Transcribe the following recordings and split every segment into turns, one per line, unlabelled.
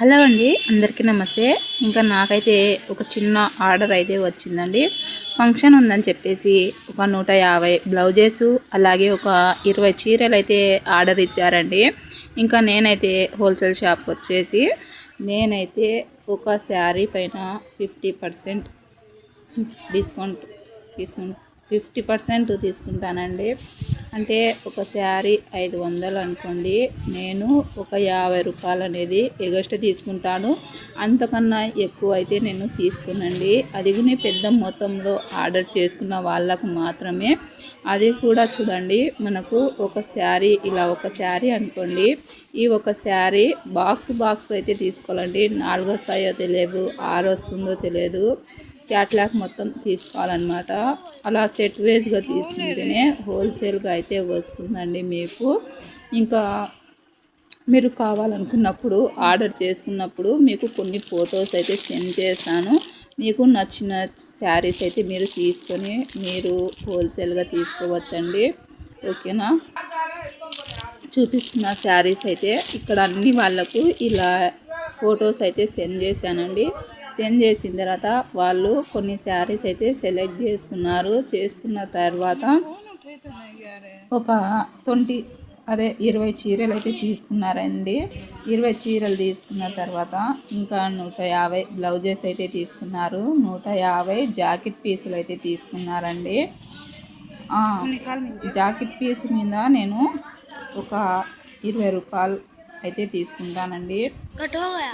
Hello అండి, అందరికీ నమస్తే. ఇంకా నాకైతే ఒక చిన్న ఆర్డర్ అయితే వచ్చిందండి. ఫంక్షన్ ఉందని చెప్పేసి ఒక 150 బ్లౌజెస్ అలాగే ఒక 20 చీరలు అయితే ఆర్డర్ ఇచ్చారండి. ఇంకా నేనైతే హోల్సేల్ షాప్కి వచ్చేసి నేనైతే ఒక శారీ పైన 50% డిస్కౌంట్ 50% తీసుకుంటానండి. అంటే ఒక శారీ 500 అనుకోండి, నేను ఒక 50 రూపాయలు అనేది ఎగస్ట్రా తీసుకుంటాను. అంతకన్నా ఎక్కువ అయితే నేను తీసుకునండి. అది కూడా పెద్ద మొత్తంలో ఆర్డర్ చేసుకున్న వాళ్ళకు మాత్రమే. అది కూడా చూడండి, మనకు ఒక శారీ ఇలా ఒక శారీ అనుకోండి, ఈ ఒక శారీ బాక్స్ అయితే తీసుకోవాలండి. 4 వస్తాయో తెలియదు, 6 వస్తుందో తెలియదు. క్యాట్లాగ్ మొత్తం తీసుకోవాలన్నమాట. అలా సెట్ వైజ్గా తీసుకుంటేనే హోల్సేల్గా అయితే వస్తుందండి మీకు. ఇంకా మీరు కావాలనుకున్నప్పుడు ఆర్డర్ చేసుకున్నప్పుడు మీకు కొన్ని ఫొటోస్ అయితే సెండ్ చేస్తాను. మీకు నచ్చిన శారీస్ అయితే మీరు తీసుకొని మీరు హోల్సేల్గా తీసుకోవచ్చండి. ఓకేనా? చూపిస్తున్న శారీస్ అయితే ఇక్కడ అన్ని వాళ్ళకు ఇలా ఫొటోస్ అయితే సెండ్ చేశానండి. సెండ్ చేసిన తర్వాత వాళ్ళు కొన్ని శారీస్ అయితే సెలెక్ట్ చేసుకున్న తర్వాత ఒక 20 చీరలు అయితే తీసుకున్నారండి. 20 చీరలు తీసుకున్న తర్వాత ఇంకా 150 బ్లౌజెస్ అయితే తీసుకున్నారు. 150 జాకెట్ పీసులు అయితే తీసుకున్నారండి. జాకెట్ పీస్ మీద నేను ఒక 20 రూపాయలు అయితే తీసుకుంటానండి.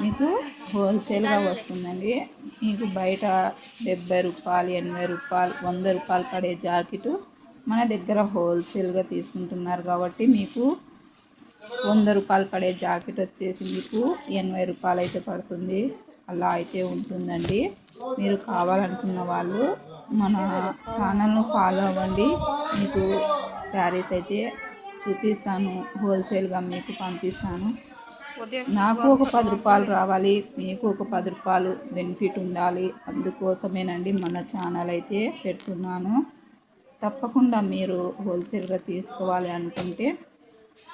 మీకు హోల్సేల్గా వస్తుందండి. మీకు బయట 70 రూపాయలు, 80 రూపాయలు, 100 రూపాయలు పడే జాకెట్ మన దగ్గర హోల్సేల్గా తీసుకుంటున్నారు కాబట్టి మీకు 100 రూపాయలు పడే జాకెట్ వచ్చేసి మీకు 80 రూపాయలు అయితే పడుతుంది. అలా అయితే ఉంటుందండి. మీరు కావాలనుకున్న వాళ్ళు మన ఛానల్ను ఫాలో అవ్వండి. మీకు శారీస్ అయితే చూపిస్తాను, హోల్సేల్గా మీకు పంపిస్తాను. నాకు ఒక 10 రూపాయలు రావాలి, మీకు ఒక 10 రూపాయలు బెనిఫిట్ ఉండాలి. అందుకోసమేనండి మన ఛానల్ అయితే పెడుతున్నాను. తప్పకుండా మీరు హోల్సేల్గా తీసుకోవాలి అనుకుంటే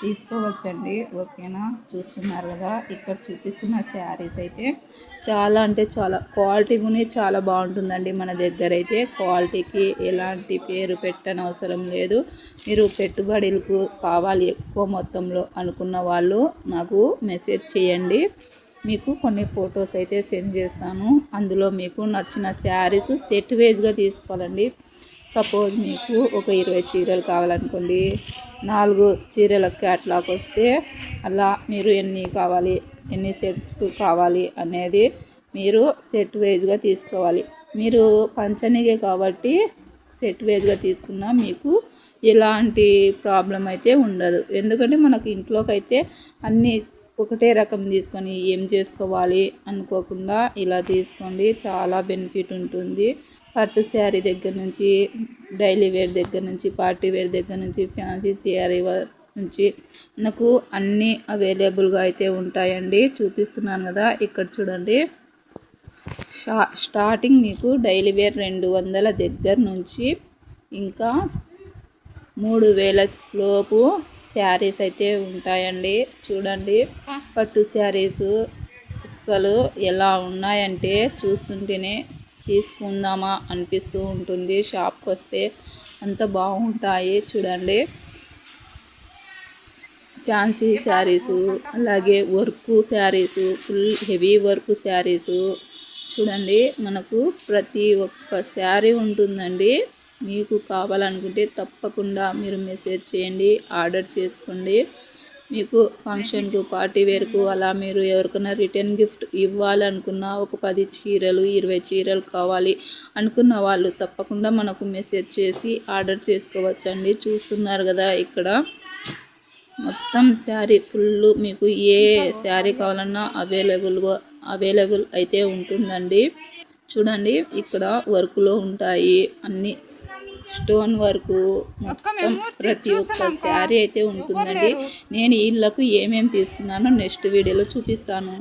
తీసుకోవచ్చండి. ఓకేనా? చూస్తున్నారు కదా, ఇక్కడ చూపిస్తున్న శారీస్ అయితే చాలా అంటే చాలా క్వాలిటీ కూడా చాలా బాగుంటుందండి. మన దగ్గర అయితే క్వాలిటీకి ఎలాంటి పేరు పెట్టనవసరం లేదు. మీరు పెట్టుబడులకు కావాలి ఎక్కువ మొత్తంలో అనుకున్న వాళ్ళు నాకు మెసేజ్ చేయండి. మీకు కొన్ని ఫొటోస్ అయితే సెండ్ చేస్తాను. అందులో మీకు నచ్చిన శారీస్ సెట్ వైజ్గా తీసుకోవాలండి. సపోజ్ మీకు ఒక 20 చీరలు కావాలనుకోండి, 4 చీరల క్యాట్లాగ్ వస్తే అలా మీరు ఎన్ని సెట్స్ కావాలి అనేది మీరు సెట్ వైజ్గా తీసుకోవాలి. మీరు పంచనిగే కాబట్టి సెట్ వైజ్గా తీసుకున్నా మీకు ఎలాంటి ప్రాబ్లం అయితే ఉండదు. ఎందుకంటే మనకు ఇంట్లోకి అయితే అన్నీ ఒకటే రకం తీసుకొని ఏం చేసుకోవాలి అనుకోకుండా ఇలా తీసుకోండి, చాలా బెనిఫిట్ ఉంటుంది. పట్టు శారీ దగ్గర నుంచి, డైలీ వేర్ దగ్గర నుంచి, పార్టీ వేర్ దగ్గర నుంచి, ఫ్యాన్సీ శారీ నుంచి నాకు అన్నీ అవైలబుల్గా అయితే ఉంటాయండి. చూపిస్తున్నాను కదా, ఇక్కడ చూడండి. స్టార్టింగ్ మీకు డైలీ వేర్ 200 దగ్గర నుంచి ఇంకా 3000 లోపు శారీస్ అయితే ఉంటాయండి. చూడండి, పట్టు శారీస్ అసలు ఎలా ఉన్నాయంటే చూస్తుంటేనే తీసుకుందామా అనిపిస్తూ ఉంటుంది. షాప్కి వస్తే అంత బాగుంటాయి. చూడండి, ఫ్యాన్సీ శారీసు అలాగే work saris, full heavy work saris చూడండి. మనకు ప్రతి ఒక్క శారీ ఉంటుందండి. మీకు కావాలనుకుంటే తప్పకుండా మీరు మెసేజ్ చేయండి, ఆర్డర్ చేసుకోండి. మీకు ఫంక్షన్కు, పార్టీ వేర్కు అలా మీరు ఎవరికైనా రిటర్న్ గిఫ్ట్ ఇవ్వాలనుకున్న ఒక 10 చీరలు, 20 చీరలు కావాలి అనుకున్న వాళ్ళు తప్పకుండా మనకు మెసేజ్ చేసి ఆర్డర్ చేసుకోవచ్చండి. చూస్తున్నారు కదా, ఇక్కడ మొత్తం శారీ ఫుల్ మీకు ఏ శారీ కావాలన్నా అవైలబుల్ అయితే ఉంటుందండి. చూడండి, ఇక్కడ వర్క్లో ఉంటాయి అన్ని స్టోన్ వర్క్, మొత్తం ప్రతి ఒక్క శారీ అయితే ఉంటుందండి. నేను వీళ్ళకు ఏమేమి తీసుకున్నానో నెక్స్ట్ వీడియోలో చూపిస్తాను.